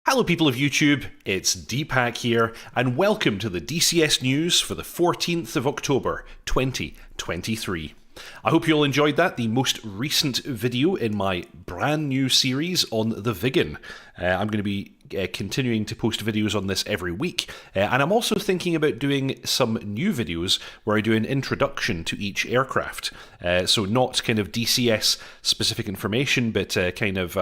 Hello people of YouTube, it's Deepak here, and welcome to the DCS news for the 14th of October 2023. I hope you all enjoyed that, the most recent video in my brand new series on the Viggen. I'm going to be continuing to post videos on this every week, and I'm also thinking about doing some new videos where I do an introduction to each aircraft. So not kind of DCS specific information, but kind of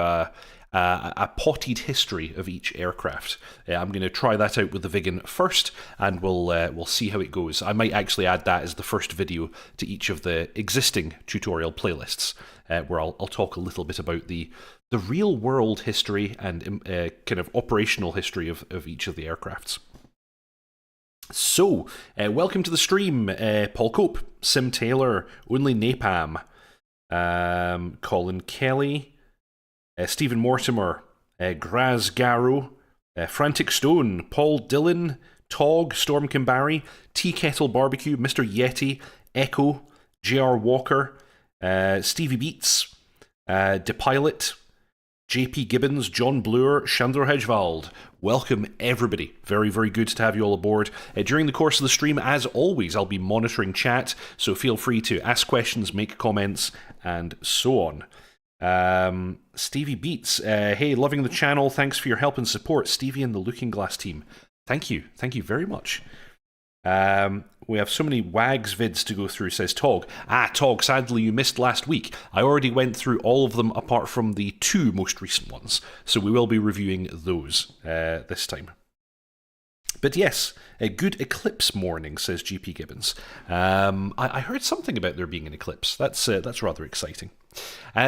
a potted history of each aircraft. I'm going to try that out with the Viggen first, and we'll see how it goes. I might actually add that as the first video to each of the existing tutorial playlists, where I'll talk a little bit about the real world history and kind of operational history of each of the aircrafts. So, welcome to the stream, Paul Cope, Sim Taylor, Only Napalm, Colin Kelly, Stephen Mortimer, Graz Garrow, Frantic Stone, Paul Dillon, Tog, Storm Kimbari, Tea Kettle Barbecue, Mr. Yeti, Echo, J.R. Walker, Stevie Beats, DePilot, JP Gibbons, John Bloor, Chandra Hedgevald. Welcome everybody. Very, very good to have you all aboard. During the course of the stream, as always, I'll be monitoring chat, so feel free to ask questions, make comments, and so on. Stevie Beats, hey, loving the channel, thanks for your help and support, Stevie and the Looking Glass team. Thank you very much. We have so many WAGs vids to go through, says Tog. Tog, sadly you missed last week. I already went through all of them apart from the two most recent ones, so we will be reviewing those this time. But yes, a good eclipse morning, says GP Gibbons. I heard something about there being an eclipse. That's rather exciting.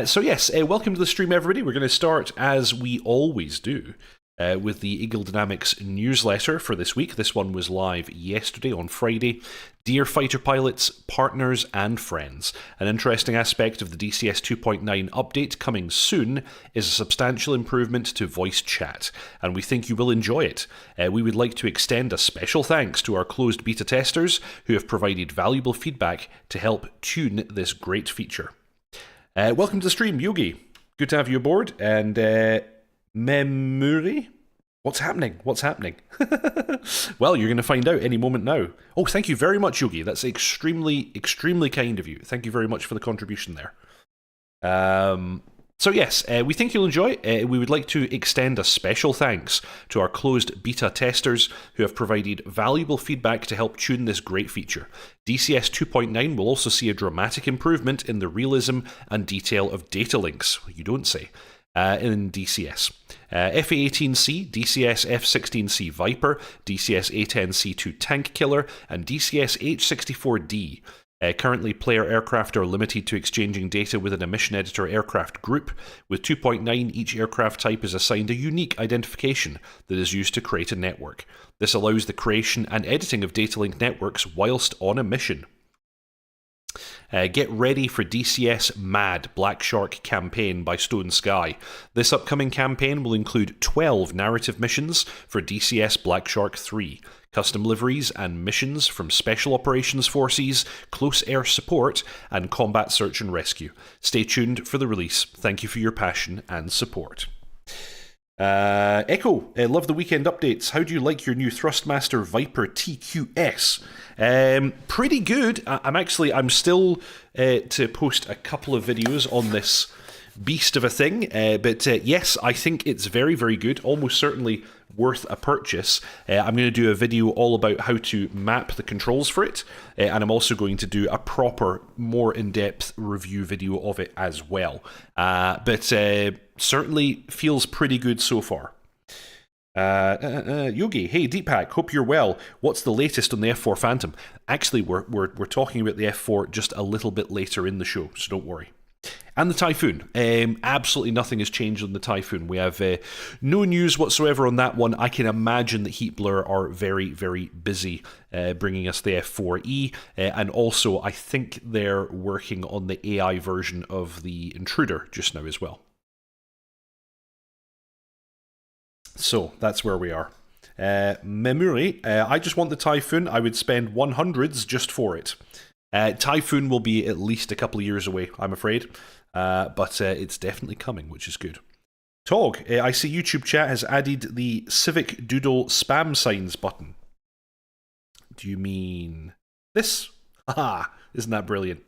So yes, welcome to the stream, everybody. We're going to start, as we always do, with the Eagle Dynamics newsletter for this week. This one was live yesterday on Friday. Dear fighter pilots, partners and friends, an interesting aspect of the DCS 2.9 update coming soon is a substantial improvement to voice chat, and we think you will enjoy it. We would like to extend a special thanks to our closed beta testers who have provided valuable feedback to help tune this great feature. Welcome to the stream, Yogi. Good to have you aboard, and Memuri? What's happening? Well, you're going to find out any moment now. Oh, thank you very much, Yogi. That's extremely, extremely kind of you. Thank you very much for the contribution there. So yes, we think you'll enjoy it. We would like to extend a special thanks to our closed beta testers who have provided valuable feedback to help tune this great feature. DCS 2.9 will also see a dramatic improvement in the realism and detail of data links. You don't say. In DCS. FA-18C, DCS F-16C Viper, DCS A-10C2 Tank Killer, and DCS H-64D. Currently, player aircraft are limited to exchanging data within a mission editor aircraft group. With 2.9, each aircraft type is assigned a unique identification that is used to create a network. This allows the creation and editing of data link networks whilst on a mission. Get ready for DCS Mad Black Shark campaign by Stone Sky. This upcoming campaign will include 12 narrative missions for DCS Black Shark 3, custom liveries and missions from Special Operations Forces, Close Air Support, and Combat Search and Rescue. Stay tuned for the release. Thank you for your passion and support. Echo, love the weekend updates. How do you like your new Thrustmaster Viper TQS? Pretty good. I'm still to post a couple of videos on this beast of a thing, but yes, I think it's very, very good. Almost certainly worth a purchase. I'm going to do a video all about how to map the controls for it, and I'm also going to do a proper, more in-depth review video of it as well. But certainly feels pretty good so far. Yogi, hey Deepak, hope you're well. What's the latest on the F4 Phantom? Actually, we're talking about the F4 just a little bit later in the show, so don't worry. And the Typhoon. Absolutely nothing has changed on the Typhoon. We have no news whatsoever on that one. I can imagine that Heatblur are very, very busy bringing us the F4E. And also, I think they're working on the AI version of the Intruder just now as well. So, that's where we are. Memuri, I just want the Typhoon. I would spend 100s just for it. Typhoon will be at least a couple of years away, I'm afraid. But it's definitely coming, which is good. Tog, I see YouTube chat has added the Civic Doodle spam signs button. Do you mean this? Haha, isn't that brilliant?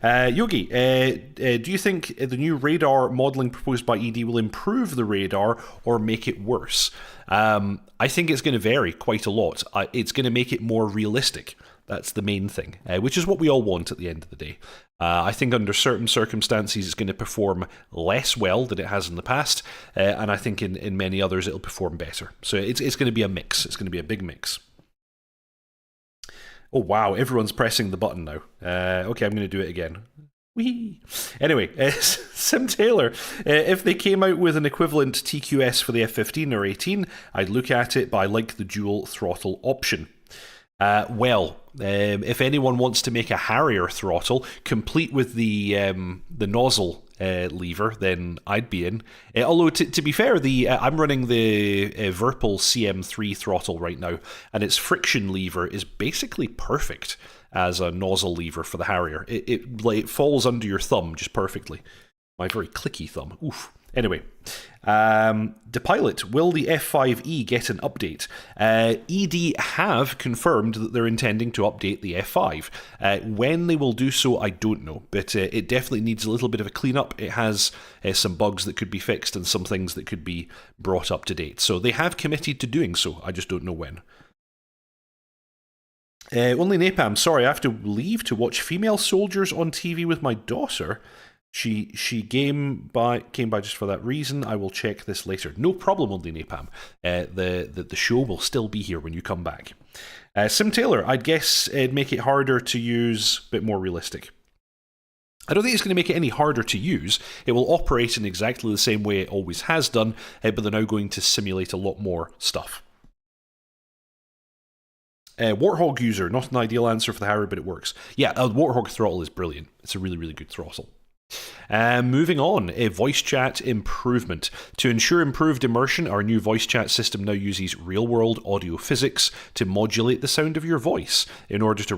Yogi, do you think the new radar modelling proposed by ED will improve the radar or make it worse? I think it's going to vary quite a lot. It's going to make it more realistic. That's the main thing, which is what we all want at the end of the day. I think under certain circumstances it's going to perform less well than it has in the past, and I think in many others it'll perform better. So it's going to be a mix. It's going to be a big mix. Oh wow, everyone's pressing the button now. Okay, I'm going to do it again. Whee! Anyway, Sim Taylor, if they came out with an equivalent TQS for the F15 or 18, I'd look at it, but I like the dual throttle option. If anyone wants to make a Harrier throttle, complete with the nozzle lever, then I'd be in. Although, to be fair, I'm running the Virpil CM3 throttle right now, and its friction lever is basically perfect as a nozzle lever for the Harrier. It falls under your thumb just perfectly. My very clicky thumb. Oof. Anyway, DePilot, will the F5E get an update? ED have confirmed that they're intending to update the F5. When they will do so, I don't know, but it definitely needs a little bit of a cleanup. It has some bugs that could be fixed and some things that could be brought up to date. So they have committed to doing so, I just don't know when. Only Napalm, sorry, I have to leave to watch female soldiers on TV with my daughter. She came by just for that reason. I will check this later. No problem, Only Napalm. The show will still be here when you come back. Sim Taylor, I'd guess it'd make it harder to use, a bit more realistic. I don't think it's going to make it any harder to use. It will operate in exactly the same way it always has done, but they're now going to simulate a lot more stuff. Warthog user, not an ideal answer for the Harrier, but it works. Yeah, Warthog throttle is brilliant. It's a really, really good throttle. Moving on, a voice chat improvement. To ensure improved immersion, our new voice chat system now uses real-world audio physics to modulate the sound of your voice in order to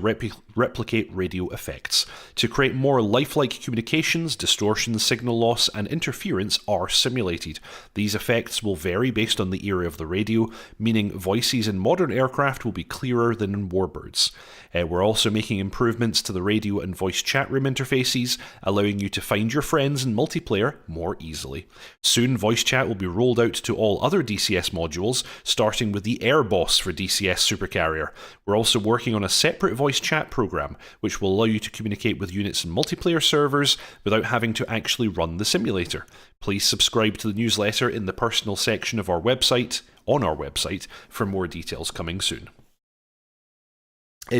replicate radio effects. To create more lifelike communications, distortion, signal loss, and interference are simulated. These effects will vary based on the era of the radio, meaning voices in modern aircraft will be clearer than in warbirds. We're also making improvements to the radio and voice chat room interfaces, allowing you to find your friends in multiplayer more easily. Soon, voice chat will be rolled out to all other DCS modules, starting with the Airboss for DCS Supercarrier. We're also working on a separate voice chat program, which will allow you to communicate with units in multiplayer servers without having to actually run the simulator. Please subscribe to the newsletter in the personal section of our website, on our website, for more details coming soon.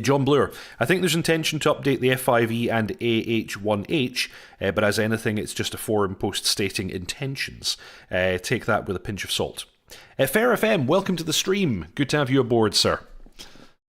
John Bloor, I think there's intention to update the F5E and AH1H, but as anything, it's just a forum post stating intentions. Take that with a pinch of salt. Fair FM, welcome to the stream. Good to have you aboard, sir.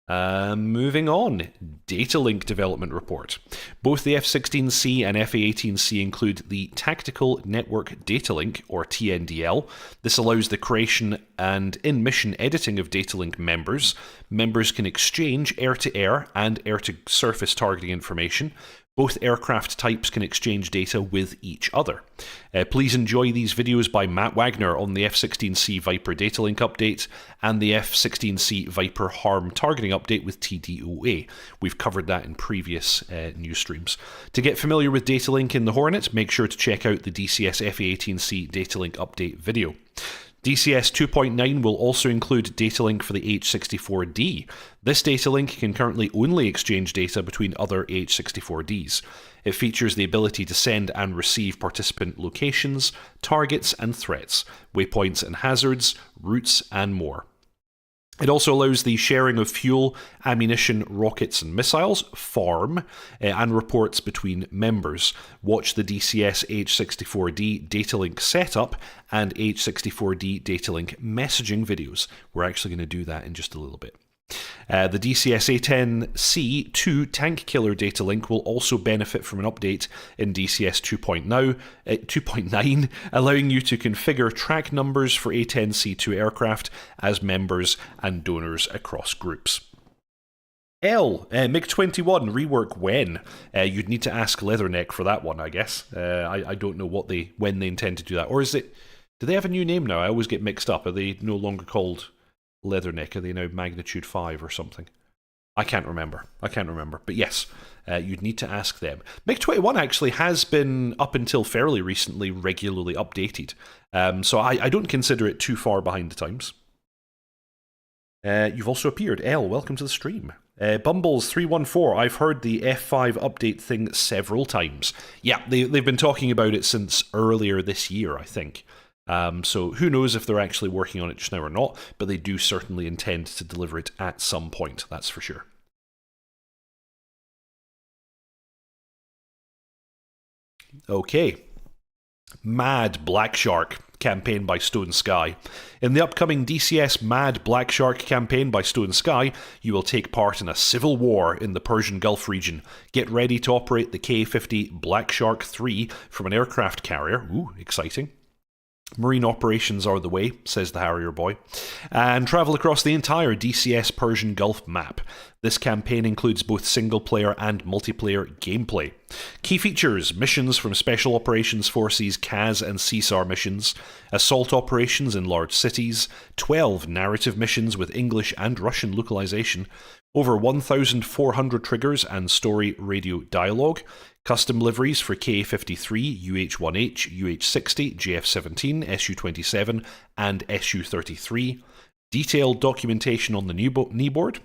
Moving on, Data Link Development Report. Both the F-16C and FA-18C include the Tactical Network Data Link, or TNDL. This allows the creation and in-mission editing of Data Link members. Members can exchange air-to-air and air-to-surface targeting information. Both aircraft types can exchange data with each other. Please enjoy these videos by Matt Wagner on the F-16C Viper Data Link update and the F-16C Viper Harm targeting update with TDOA. We've covered that in previous news streams. To get familiar with Data Link in the Hornet, make sure to check out the DCS FA-18C Data Link update video. DCS 2.9 will also include data link for the H-64D. This data link can currently only exchange data between other H-64Ds. It features the ability to send and receive participant locations, targets and threats, waypoints and hazards, routes and more. It also allows the sharing of fuel, ammunition, rockets and missiles, FARM, and reports between members. Watch the DCS H-64D Datalink setup and H-64D Datalink messaging videos. We're actually going to do that in just a little bit. The DCS A10C2 Tank Killer data link will also benefit from an update in DCS 2.9, allowing you to configure track numbers for A10C2 aircraft as members and donors across groups. MiG-21 rework when? You'd need to ask Leatherneck for that one, I guess. I don't know when they intend to do that. Or is it Do they have a new name now? I always get mixed up. Are they no longer called Leatherneck? Are they now Magnitude 5 or something? I can't remember. But yes, you'd need to ask them. MiG-21 actually has been, up until fairly recently, regularly updated. So I don't consider it too far behind the times. You've also appeared. Elle, welcome to the stream. Bumbles314, I've heard the F5 update thing several times. Yeah, they've been talking about it since earlier this year, I think. So who knows if they're actually working on it just now or not, but they do certainly intend to deliver it at some point, that's for sure. Okay. Mad Black Shark campaign by Stone Sky. In the upcoming DCS Mad Black Shark campaign by Stone Sky, you will take part in a civil war in the Persian Gulf region. Get ready to operate the K-50 Black Shark 3 from an aircraft carrier. Ooh, exciting. Marine operations are the way, says the Harrier boy, and travel across the entire DCS Persian Gulf map. This campaign includes both single-player and multiplayer gameplay. Key features: missions from Special Operations Forces CAS and CSAR missions, assault operations in large cities, 12 narrative missions with English and Russian localization, over 1,400 triggers and story radio dialogue, custom liveries for K-53, UH-1H, UH-60, JF-17, Su-27, and Su-33, detailed documentation on the kneeboard,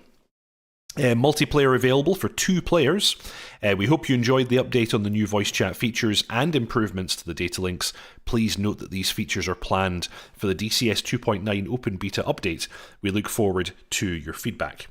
multiplayer available for 2 players. We hope you enjoyed the update on the new voice chat features and improvements to the data links. Please note that these features are planned for the DCS 2.9 Open Beta update. We look forward to your feedback.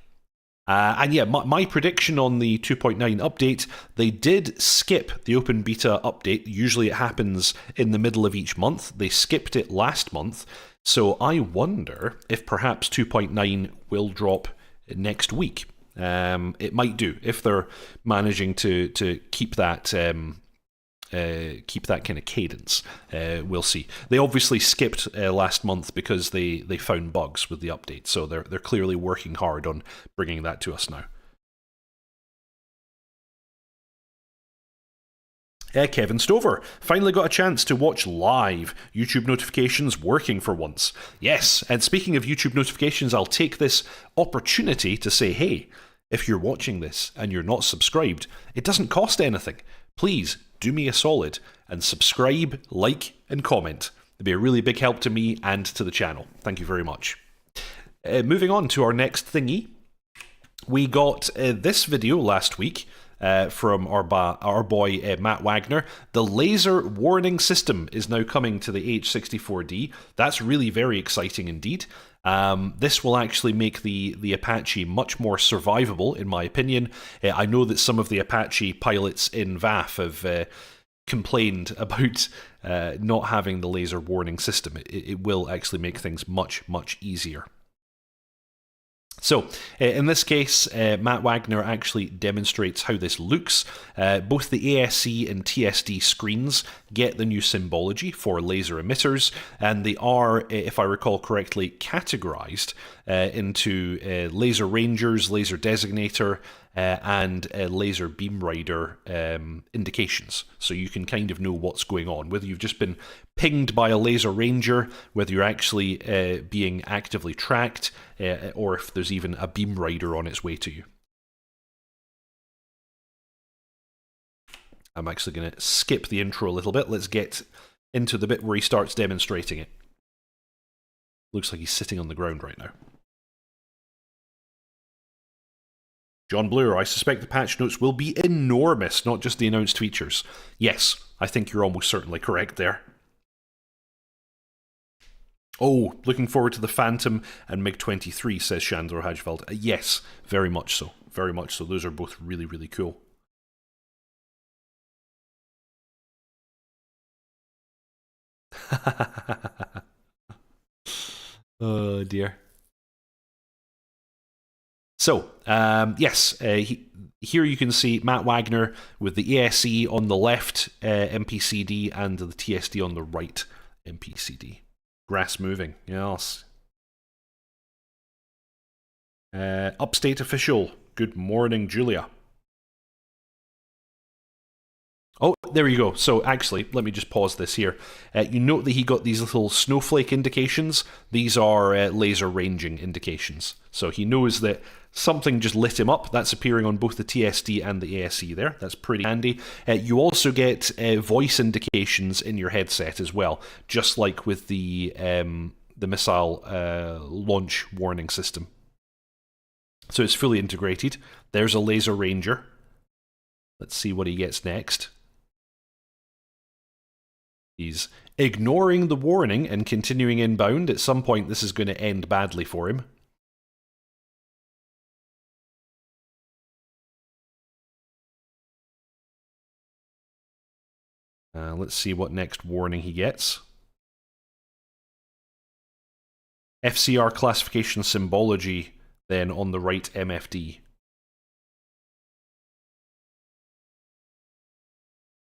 And yeah, my prediction on the 2.9 update, they did skip the Open Beta update. Usually it happens in the middle of each month. They skipped it last month. So I wonder if perhaps 2.9 will drop next week. It might do, if they're managing to keep that kind of cadence. We'll see. They obviously skipped last month because they found bugs with the update, so they're clearly working hard on bringing that to us now. Kevin Stover, finally got a chance to watch live. YouTube notifications working for once. Yes, and speaking of YouTube notifications, I'll take this opportunity to say, hey, if you're watching this and you're not subscribed, it doesn't cost anything. Please do me a solid and subscribe, like, and comment. It'd be a really big help to me and to the channel. Thank you very much. Moving on to our next thingy. We got this video last week from our boy Matt Wagner. The laser warning system is now coming to the H64D. That's really very exciting indeed. This will actually make the Apache much more survivable, in my opinion. I know that some of the Apache pilots in VAF have complained about not having the laser warning system. It will actually make things much, much easier. So, in this case, Matt Wagner actually demonstrates how this looks. Both the ASC and TSD screens get the new symbology for laser emitters, and they are, if I recall correctly, categorized into laser rangers, laser designator, and laser beam rider indications. So you can kind of know what's going on, whether you've just been pinged by a laser ranger, whether you're actually being actively tracked, or if there's even a beam rider on its way to you. I'm actually going to skip the intro a little bit. Let's get into the bit where he starts demonstrating it. Looks like he's sitting on the ground right now. John Blur, I suspect the patch notes will be enormous, not just the announced features. Yes, I think you're almost certainly correct there. Oh, looking forward to the Phantom and MiG-23, says Chandler Hajvald. Yes, very much so. Very much so. Those are both really, really cool. Oh, dear. So, yes, here you can see Matt Wagner with the ASE on the left MPCD and the TSD on the right MPCD. Grass moving, yes. Upstate official, good morning, Julia. Oh, there you go. So actually, let me just pause this here. You note that he got these little snowflake indications. These are laser ranging indications. So he knows that something just lit him up. That's appearing on both the TSD and the ASE there. That's pretty handy. You also get voice indications in your headset as well, just like with the missile launch warning system. So it's fully integrated. There's a laser ranger. Let's see what he gets next. He's ignoring the warning and continuing inbound. At some point, this is going to end badly for him. Let's see what next warning he gets. FCR classification symbology, then on the right MFD.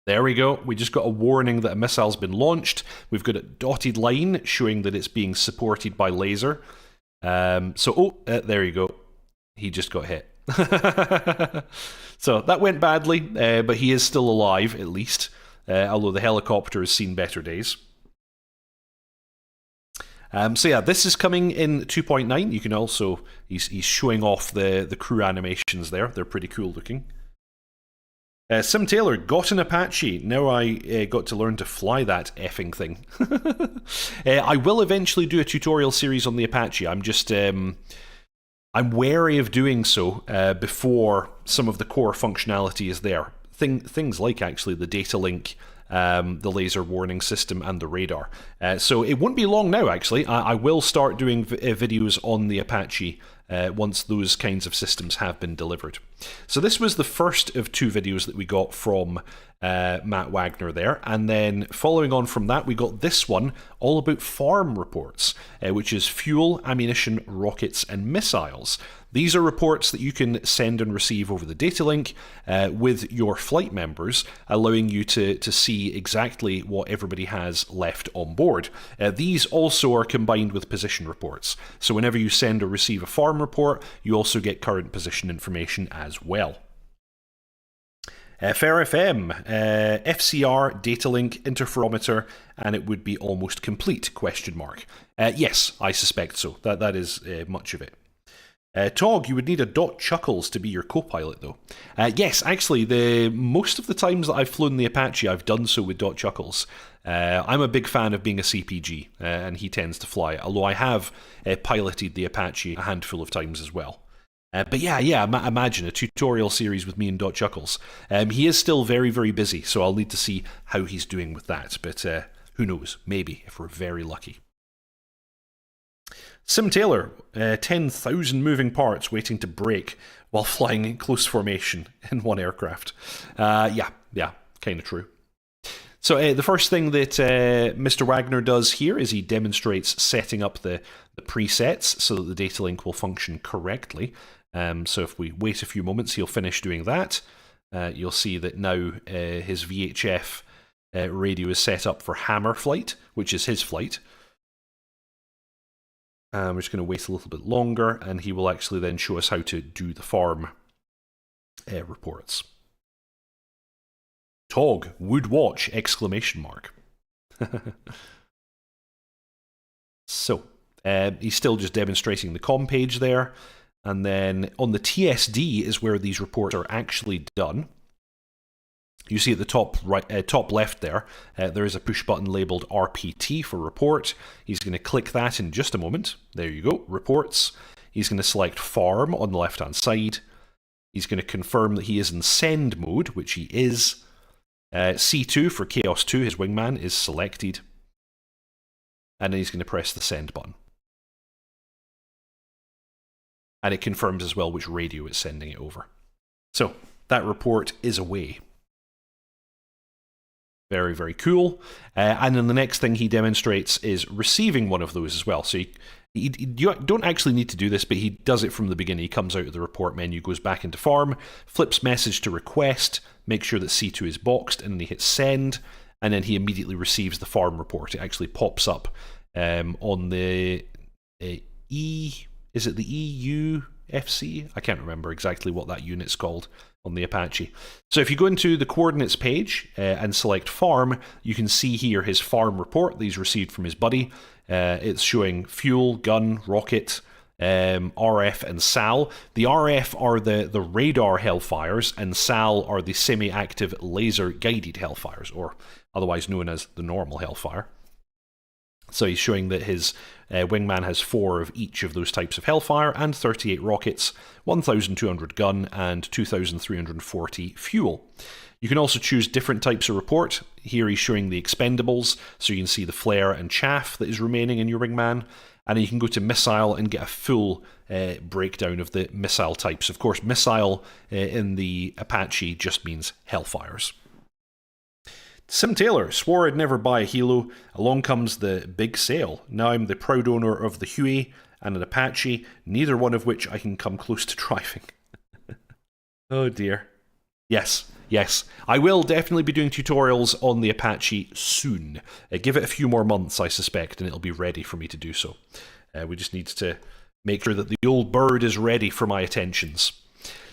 There we go. We just got a warning that a missile's been launched. We've got a dotted line showing that it's being supported by laser. There you go. He just got hit. So that went badly, but he is still alive, at least. Although the helicopter has seen better days. So yeah, this is coming in 2.9. You can also... He's showing off the crew animations there. They're pretty cool looking. Sim Taylor got an Apache. Now I got to learn to fly that effing thing. I will eventually do a tutorial series on the Apache. I'm just... I'm wary of doing so before some of the core functionality is there. Things like, actually, the data link, the laser warning system, and the radar. So it won't be long now, actually. I will start doing videos on the Apache once those kinds of systems have been delivered. So this was the first of 2 videos that we got from Matt Wagner there, and then following on from that we got this one all about farm reports, which is fuel, ammunition, rockets and missiles. These are reports that you can send and receive over the data link with your flight members, allowing you to see exactly what everybody has left on board. These also are combined with position reports, so whenever you send or receive a farm report, you also get current position information as well. Fair FM, FCR, data link, interferometer, and it would be almost complete, question mark. Yes, I suspect so. That is much of it. Tog, you would need a dotChuckles to be your co-pilot, though. Yes, actually, most of the times that I've flown the Apache, I've done so with dotChuckles. I'm a big fan of being a CPG, and he tends to fly, although I have piloted the Apache a handful of times as well. But yeah, imagine a tutorial series with me and dotChuckles. He is still very, very busy, so I'll need to see how he's doing with that, but who knows, maybe, if we're very lucky. Sim Taylor, 10,000 moving parts waiting to break while flying in close formation in one aircraft. Yeah, kind of true. So the first thing that Mr. Wagner does here is he demonstrates setting up the presets so that the data link will function correctly. So if we wait a few moments, he'll finish doing that. You'll see that now his VHF radio is set up for Hammer flight, which is his flight. We're just going to wait a little bit longer, and he will actually then show us how to do the farm reports. Tog, would watch, exclamation mark. So, he's still just demonstrating the com page there, and then on the TSD is where these reports are actually done. You see at the top left there, there is a push button labelled RPT for report. He's going to click that in just a moment. There you go, reports. He's going to select farm on the left-hand side. He's going to confirm that he is in send mode, which he is. C2 for Chaos 2, his wingman, is selected. And then he's going to press the send button. And it confirms as well which radio it's sending it over. So, that report is away. Very, very cool. And then the next thing he demonstrates is receiving one of those as well. So you don't actually need to do this, but he does it from the beginning. He comes out of the report menu, goes back into farm, flips message to request, makes sure that C2 is boxed, and then he hits send, and then he immediately receives the farm report. It actually pops up on the is it the EUFC? I can't remember exactly what that unit's called. on the Apache. So if you go into the coordinates page and select farm, you can see here his farm report that he's received from his buddy. It's showing fuel, gun, rocket, RF and SAL. The RF are the radar Hellfires, and SAL are the semi-active laser-guided Hellfires, or otherwise known as the normal Hellfire. So he's showing that his wingman has 4 of each of those types of Hellfire, and 38 rockets, 1,200 gun, and 2,340 fuel. You can also choose different types of report. Here he's showing the expendables, so you can see the flare and chaff that is remaining in your wingman. And then you can go to missile and get a full breakdown of the missile types. Of course, missile in the Apache just means Hellfires. Sim Taylor swore I'd never buy a Hilo. Along comes the big sale. Now I'm the proud owner of the Huey and an Apache, neither one of which I can come close to driving. Oh dear. Yes, I will definitely be doing tutorials on the Apache soon. Give it a few more months, I suspect, and it'll be ready for me to do so. We just need to make sure that the old bird is ready for my attentions.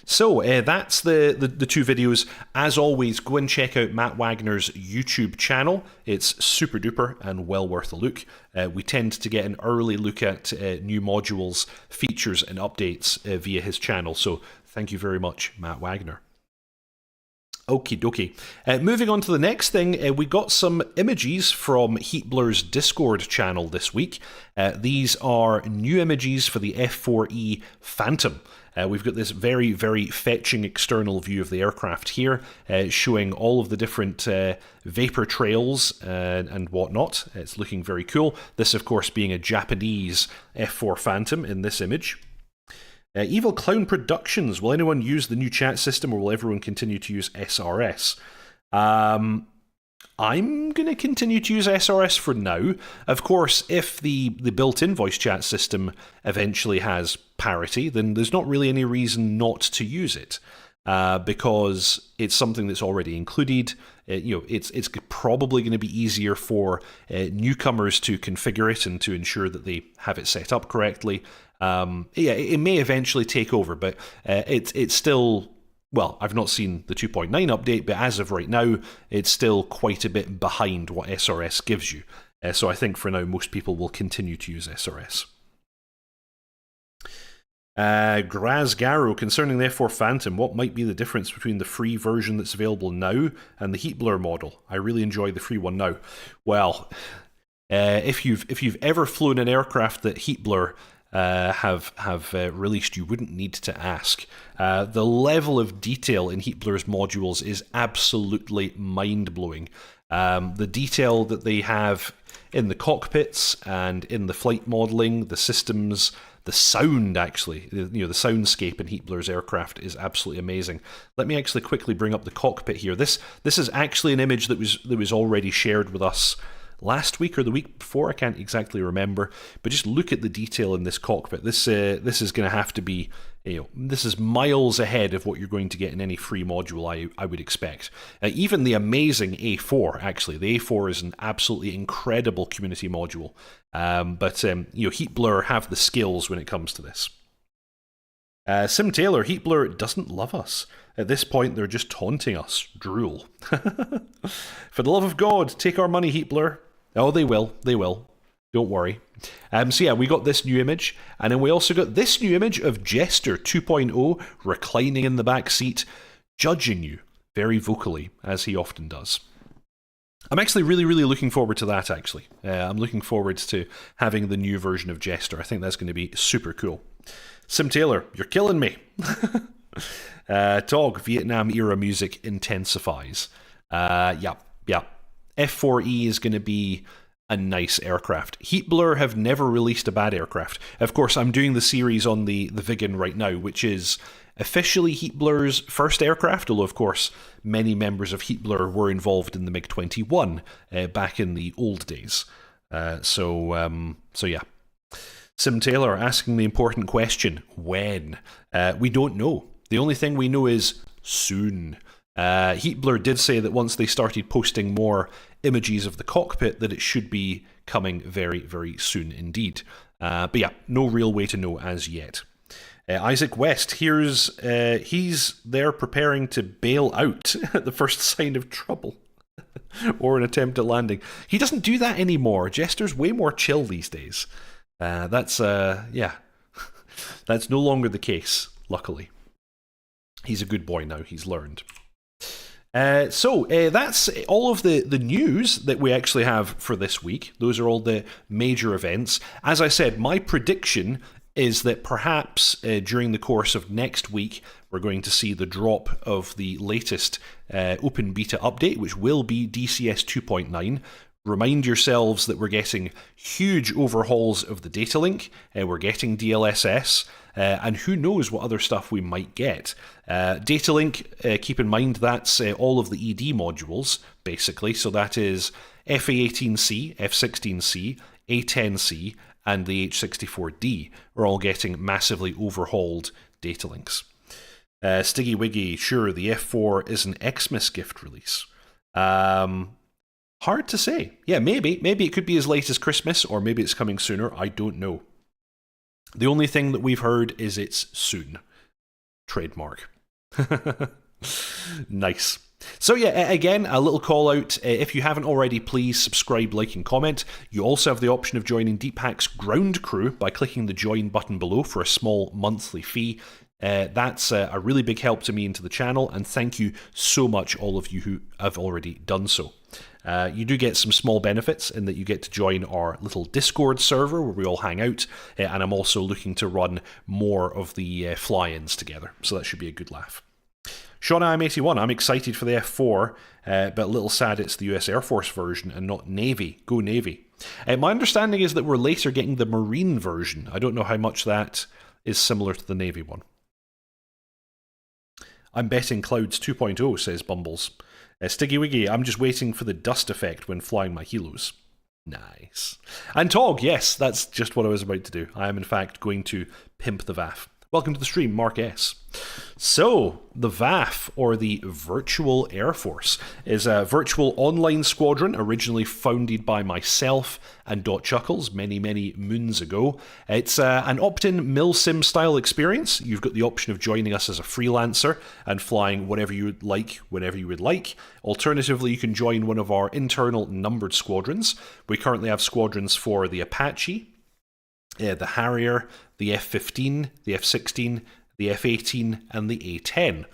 So that's the 2 videos. As always, go and check out Matt Wagner's YouTube channel. It's super duper and well worth a look. We tend to get an early look at new modules, features and updates via his channel. So thank you very much, Matt Wagner. Okie dokie. Moving on to the next thing, we got some images from Heatblur's Discord channel this week. These are new images for the F4E Phantom. We've got this very, very fetching external view of the aircraft here, showing all of the different vapor trails and whatnot. It's looking very cool. This, of course, being a Japanese F4 Phantom in this image. Evil Clown Productions. Will anyone use the new chat system, or will everyone continue to use SRS? I'm going to continue to use SRS for now. Of course, if the built-in voice chat system eventually has parity, then there's not really any reason not to use it, because it's something that's already included. It's probably going to be easier for newcomers to configure it and to ensure that they have it set up correctly. It may eventually take over, but it's still, well, I've not seen the 2.9 update, but as of right now, it's still quite a bit behind what SRS gives you. So I think for now, most people will continue to use SRS. Grazgaro, concerning the F4 Phantom, what might be the difference between the free version that's available now and the Heatblur model? I really enjoy the free one now. Well, if you've ever flown an aircraft that Heatblur have released, you wouldn't need to ask. The level of detail in Heatblur's modules is absolutely mind-blowing. The detail that they have in the cockpits and in the flight modeling, the systems, the sound, actually, the soundscape in Heatblur's aircraft is absolutely amazing. Let me actually quickly bring up the cockpit here. This is actually an image that was already shared with us last week or the week before, I can't exactly remember, but just look at the detail in this cockpit. This is going to have to be, this is miles ahead of what you're going to get in any free module, I would expect. Even the amazing A4, actually, the A4 is an absolutely incredible community module, but Heatblur have the skills when it comes to this. Sim Taylor, Heatblur doesn't love us. At this point, they're just taunting us. Drool. For the love of God, take our money, Heatblur. Oh, they will. They will. Don't worry. So yeah, we got this new image, and then we also got this new image of Jester 2.0 reclining in the back seat, judging you very vocally, as he often does. I'm actually really, really looking forward to that, actually. I'm looking forward to having the new version of Jester. I think that's going to be super cool. Sim Taylor, you're killing me. Tog, Vietnam era music intensifies. Yeah. F4E is going to be a nice aircraft. Heatblur have never released a bad aircraft. Of course, I'm doing the series on the Viggen right now, which is officially Heatblur's first aircraft, although of course many members of Heatblur were involved in the MiG-21 back in the old days. So yeah. Sim Taylor asking the important question, when? We don't know. The only thing we know is soon. Heatblur did say that once they started posting more images of the cockpit, that it should be coming very, very soon indeed. But yeah, no real way to know as yet. Isaac West, he's there preparing to bail out at the first sign of trouble or an attempt at landing. He doesn't do that anymore. Jester's way more chill these days. That's no longer the case, luckily. He's a good boy now, he's learned. So that's all of the news that we actually have for this week. Those are all the major events. As I said, my prediction is that perhaps during the course of next week, we're going to see the drop of the latest open beta update, which will be DCS 2.9. Remind yourselves that we're getting huge overhauls of the data link, we're getting DLSS, and who knows what other stuff we might get. Data link, keep in mind that's all of the ED modules, basically, so that is FA18C, F16C, A10C, and the H64D are all getting massively overhauled data links. Stiggy Wiggy, sure, the F4 is an Xmas gift release. Hard to say. Yeah, maybe it could be as late as Christmas, or maybe it's coming sooner. I don't know. The only thing that we've heard is it's soon. Trademark. Nice. So yeah, again, a little call out. If you haven't already, please subscribe, like, and comment. You also have the option of joining Deephack's ground crew by clicking the join button below for a small monthly fee. That's a really big help to me and to the channel, and thank you so much, all of you who have already done so. You do get some small benefits in that you get to join our little Discord server where we all hang out, and I'm also looking to run more of the fly-ins together, so that should be a good laugh. Sean I'm81, I'm excited for the F4, but a little sad it's the US Air Force version and not Navy. Go Navy. My understanding is that we're later getting the Marine version. I don't know how much that is similar to the Navy one. I'm betting Clouds 2.0, says Bumbles. Stiggy Wiggy, I'm just waiting for the dust effect when flying my helos. Nice. And Tog, yes, that's just what I was about to do. I am in fact going to pimp the VAF. Welcome to the stream, Mark S. So, the VAF, or the Virtual Air Force, is a virtual online squadron originally founded by myself and dotChuckles many, many moons ago. It's an opt-in milsim style experience. You've got the option of joining us as a freelancer and flying whatever you would like, whenever you would like. Alternatively, you can join one of our internal numbered squadrons. We currently have squadrons for the Apache, the Harrier, the F-15, the F-16, the F-18, and the A-10.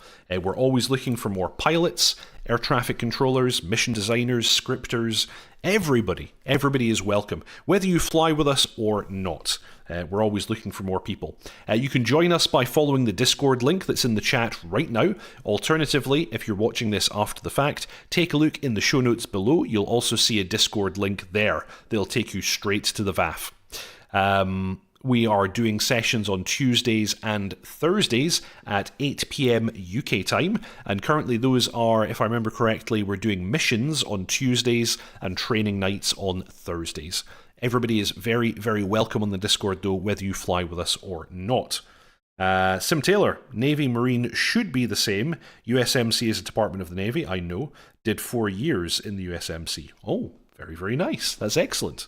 We're always looking for more pilots, air traffic controllers, mission designers, scripters. Everybody is welcome, whether you fly with us or not. We're always looking for more people. You can join us by following the Discord link that's in the chat right now. Alternatively, if you're watching this after the fact, take a look in the show notes below. You'll also see a Discord link there. They'll take you straight to the VAF. We are doing sessions on Tuesdays and Thursdays at 8 PM UK time, and currently those are, if I remember correctly, we're doing missions on Tuesdays and training nights on Thursdays. Everybody is very, very welcome on the Discord though, whether you fly with us or not. Sim Taylor, Navy Marine should be the same. USMC is a department of the Navy, I know. Did 4 years in the USMC. Oh, very, very nice. That's excellent.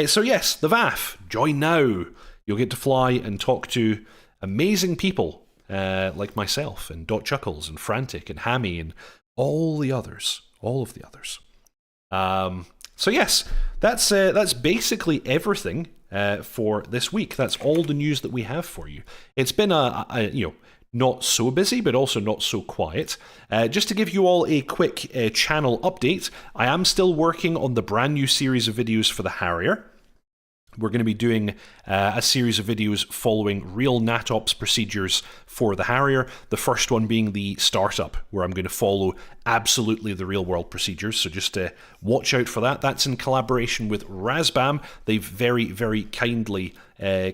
So yes, the VAF, join now. You'll get to fly and talk to amazing people like myself and dotChuckles and Frantic and Hammy and all of the others. So yes, that's basically everything for this week. That's all the news that we have for you. It's been not so busy, but also not so quiet. Just to give you all a quick channel update, I am still working on the brand new series of videos for the Harrier. We're going to be doing a series of videos following real NatOps procedures for the Harrier. The first one being the startup, where I'm going to follow absolutely the real-world procedures. So just watch out for that. That's in collaboration with Razbam. They've very, very kindly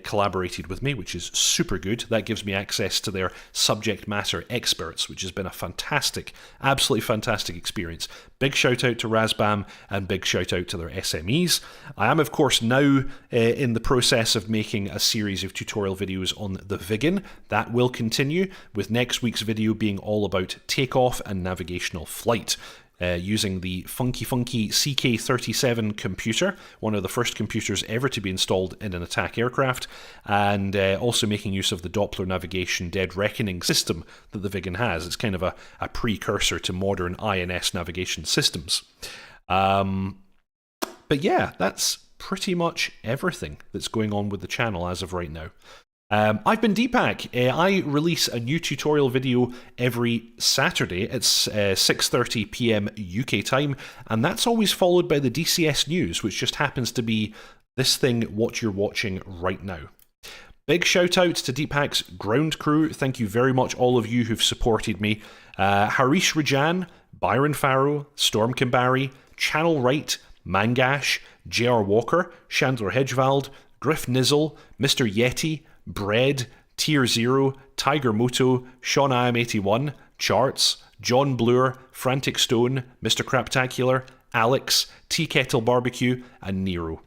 collaborated with me, which is super good. That gives me access to their subject matter experts, which has been a fantastic, absolutely fantastic experience. Big shout out to Razbam and big shout out to their SMEs. I am, of course, now in the process of making a series of tutorial videos on the Viggen. That will continue, with next week's video being all about takeoff and navigational flight. using the funky CK-37 computer, one of the first computers ever to be installed in an attack aircraft, and also making use of the Doppler navigation dead reckoning system that the Viggen has. It's kind of a precursor to modern INS navigation systems. But yeah, that's pretty much everything that's going on with the channel as of right now. I've been Deepak. I release a new tutorial video every Saturday. It's 6:30 p.m. UK time, and that's always followed by the DCS news, which just happens to be this thing what you're watching right now. Big shout out to Deepak's ground crew. Thank you very much, all of you who've supported me. Harish Rajan, Byron Farrow, Storm Kimbari, Channel Right, Mangash, J.R. Walker, Chandler Hedgevald, Griff Nizzle, Mr. Yeti, Bread, Tier Zero, Tiger Moto, Sean IM81, Charts, John Blur, Frantic Stone, Mr. Craptacular, Alex, Tea Kettle Barbecue, and Nero.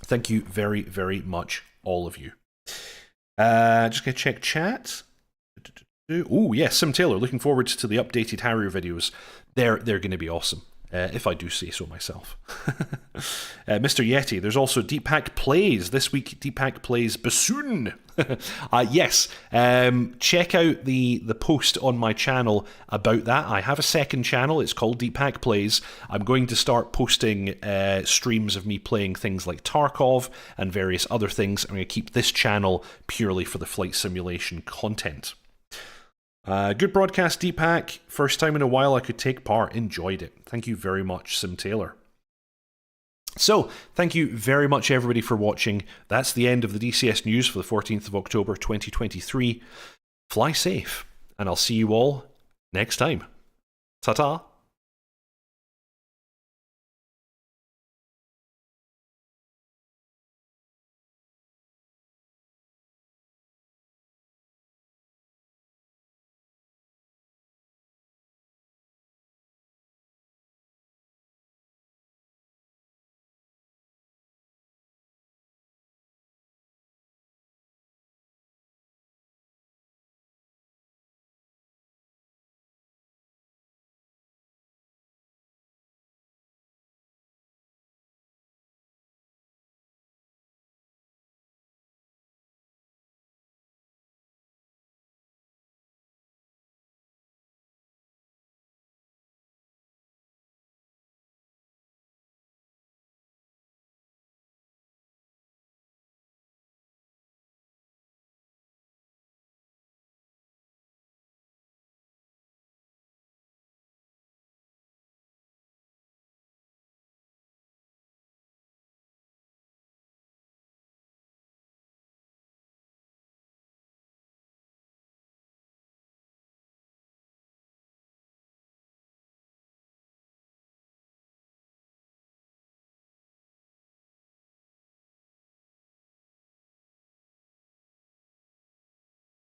Thank you very, very much, all of you. Just gonna check chat. Oh yes, Sim Taylor. Looking forward to the updated Harrier videos. They're going to be awesome. If I do say so myself. Mr. Yeti, there's also Deepak Plays. This week, Deepak Plays Bassoon. Yes, check out the post on my channel about that. I have a second channel. It's called Deepak Plays. I'm going to start posting streams of me playing things like Tarkov and various other things. I'm going to keep this channel purely for the flight simulation content. Good broadcast, Deepak. First time in a while I could take part. Enjoyed it. Thank you very much, Sim Taylor. So, thank you very much, everybody, for watching. That's the end of the DCS news for the 14th of October, 2023. Fly safe, and I'll see you all next time. Ta-ta.